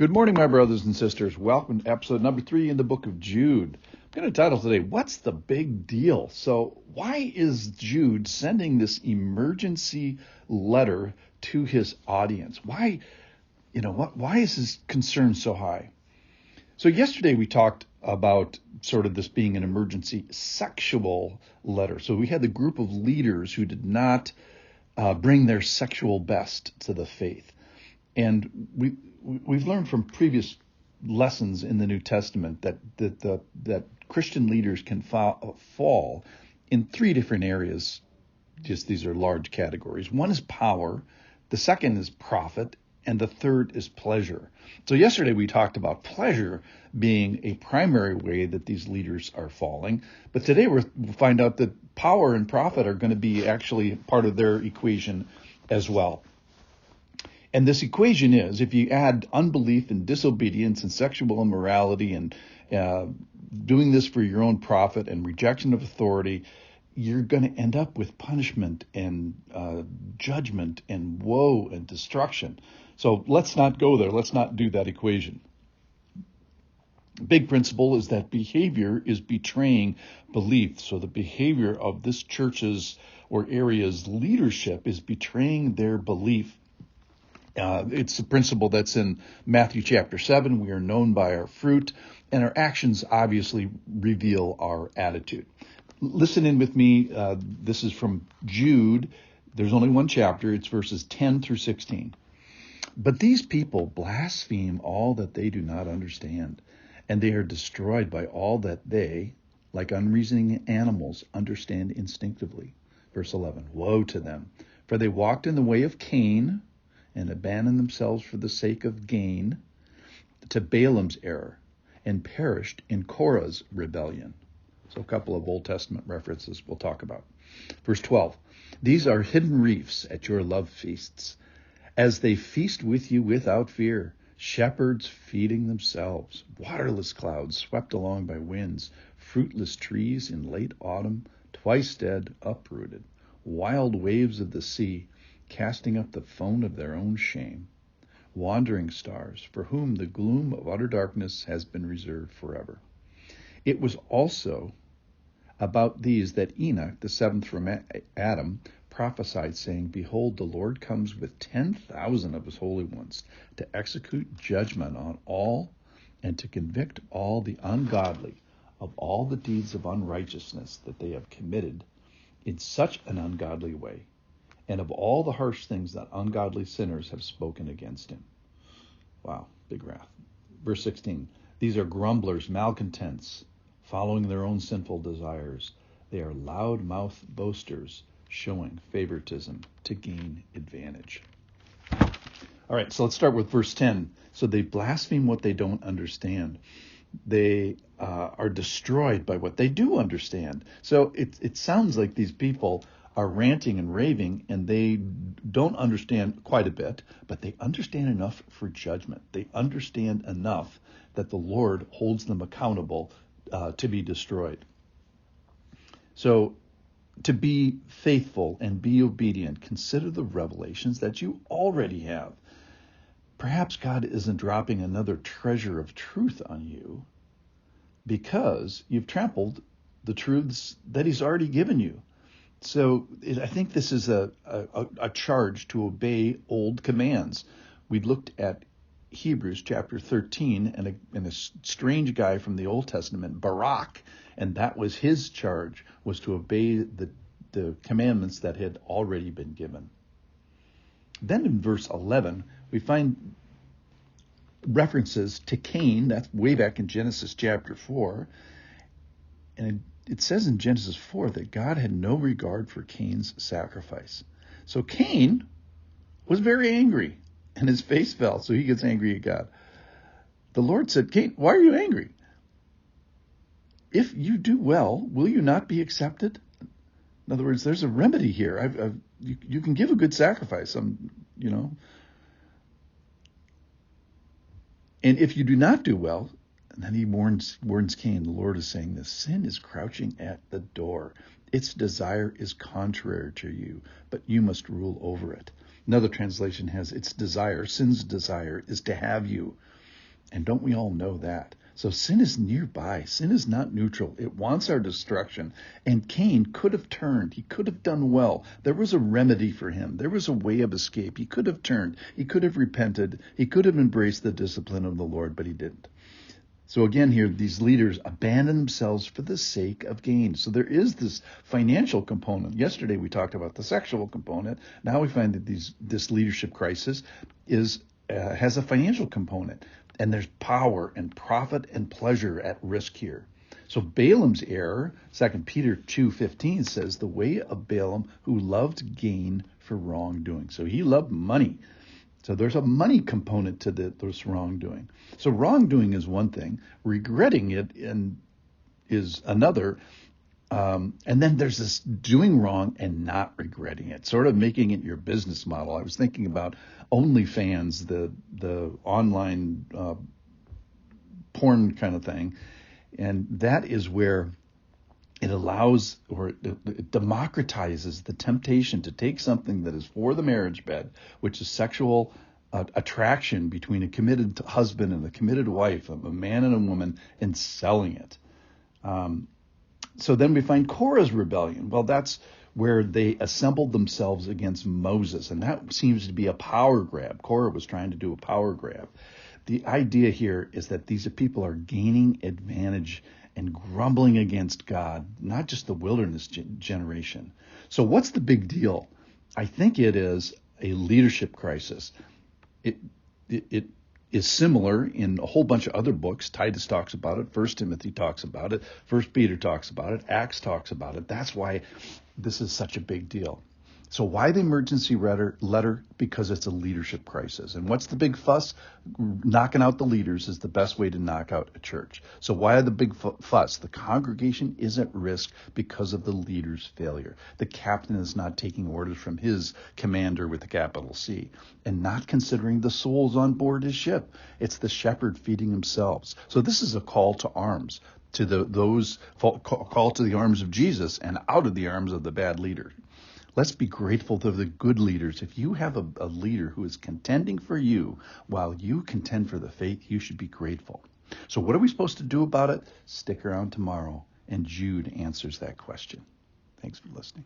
Good morning, my brothers and sisters. Welcome to episode number 3 in the book of Jude. I'm going to title today, What's the Big Deal? So why is Jude sending this emergency letter to his audience? Why is his concern so high? So yesterday we talked about sort of this being an emergency sexual letter. So we had the group of leaders who did not bring their sexual best to the faith. And we've learned from previous lessons in the New Testament that Christian leaders can fall in 3 different areas. Just these are large categories. One is power, the second is profit, and the third is pleasure. So yesterday we talked about pleasure being a primary way that these leaders are falling. But today we'll find out that power and profit are going to be actually part of their equation as well. And this equation is, if you add unbelief and disobedience and sexual immorality and doing this for your own profit and rejection of authority, you're going to end up with punishment and judgment and woe and destruction. So let's not go there. Let's not do that equation. Big principle is that behavior is betraying belief. So the behavior of this church's or area's leadership is betraying their belief. It's a principle that's in Matthew chapter 7. We are known by our fruit, and our actions obviously reveal our attitude. Listen in with me. This is from Jude. There's only one chapter. It's verses 10 through 16. But these people blaspheme all that they do not understand, and they are destroyed by all that they, like unreasoning animals, understand instinctively. Verse 11, woe to them, for they walked in the way of Cain, and abandoned themselves for the sake of gain to Balaam's error, and perished in Korah's rebellion. So a couple of Old Testament references we'll talk about. Verse 12, these are hidden reefs at your love feasts, as they feast with you without fear, shepherds feeding themselves, waterless clouds swept along by winds, fruitless trees in late autumn, twice dead, uprooted, wild waves of the sea, casting up the foam of their own shame, wandering stars, for whom the gloom of utter darkness has been reserved forever. It was also about these that Enoch, the 7th from Adam, prophesied, saying, behold, the Lord comes with 10,000 of his holy ones to execute judgment on all and to convict all the ungodly of all the deeds of unrighteousness that they have committed in such an ungodly way, and of all the harsh things that ungodly sinners have spoken against him. Wow, big wrath. Verse 16, these are grumblers, malcontents, following their own sinful desires. They are loud-mouthed boasters, showing favoritism to gain advantage. All right, so let's start with verse 10. So they blaspheme what they don't understand. They are destroyed by what they do understand. So it sounds like these people are ranting and raving, and they don't understand quite a bit, but they understand enough for judgment. They understand enough that the Lord holds them accountable to be destroyed. So to be faithful and be obedient, consider the revelations that you already have. Perhaps God isn't dropping another treasure of truth on you because you've trampled the truths that he's already given you. So I think this is a charge to obey old commands. We looked at Hebrews chapter 13 and a strange guy from the Old Testament, Barak, and that was his charge, was to obey the commandments that had already been given. Then in verse 11, we find references to Cain. That's way back in Genesis chapter 4. And it says in Genesis 4 that God had no regard for Cain's sacrifice. So Cain was very angry, and his face fell, so he gets angry at God. The Lord said, Cain, why are you angry? If you do well, will you not be accepted? In other words, there's a remedy here. You can give a good sacrifice, And if you do not do well, and then he warns Cain, the Lord is saying this, sin is crouching at the door. Its desire is contrary to you, but you must rule over it. Another translation has its desire, sin's desire, is to have you. And don't we all know that? So sin is nearby. Sin is not neutral. It wants our destruction. And Cain could have turned. He could have done well. There was a remedy for him. There was a way of escape. He could have turned. He could have repented. He could have embraced the discipline of the Lord, but he didn't. So again here, these leaders abandon themselves for the sake of gain. So there is this financial component. Yesterday we talked about the sexual component. Now we find that this leadership crisis has a financial component. And there's power and profit and pleasure at risk here. So Balaam's error, 2 Peter 2:15 says, the way of Balaam who loved gain for wrongdoing. So he loved money. So there's a money component to this wrongdoing. So wrongdoing is one thing. Regretting it is another. And then there's this doing wrong and not regretting it, sort of making it your business model. I was thinking about OnlyFans, the online porn kind of thing. And that is where it allows, or it democratizes the temptation to take something that is for the marriage bed, which is sexual attraction between a committed husband and a committed wife, a man and a woman, and selling it. So then we find Korah's rebellion. Well, that's where they assembled themselves against Moses, and that seems to be a power grab. Korah was trying to do a power grab. The idea here is that these people are gaining advantage and grumbling against God, not just the wilderness generation. So what's the big deal? I think it is a leadership crisis. It is similar in a whole bunch of other books. Titus talks about it. 1 Timothy talks about it. 1 Peter talks about it. Acts talks about it. That's why this is such a big deal. So why the emergency letter? Because it's a leadership crisis. And what's the big fuss? Knocking out the leaders is the best way to knock out a church. So why the big fuss? The congregation is at risk because of the leader's failure. The captain is not taking orders from his commander with a capital C and not considering the souls on board his ship. It's the shepherd feeding themselves. So this is a call to arms, to those call to the arms of Jesus and out of the arms of the bad leader. Let's be grateful to the good leaders. If you have a leader who is contending for you while you contend for the faith, you should be grateful. So what are we supposed to do about it? Stick around tomorrow, and Jude answers that question. Thanks for listening.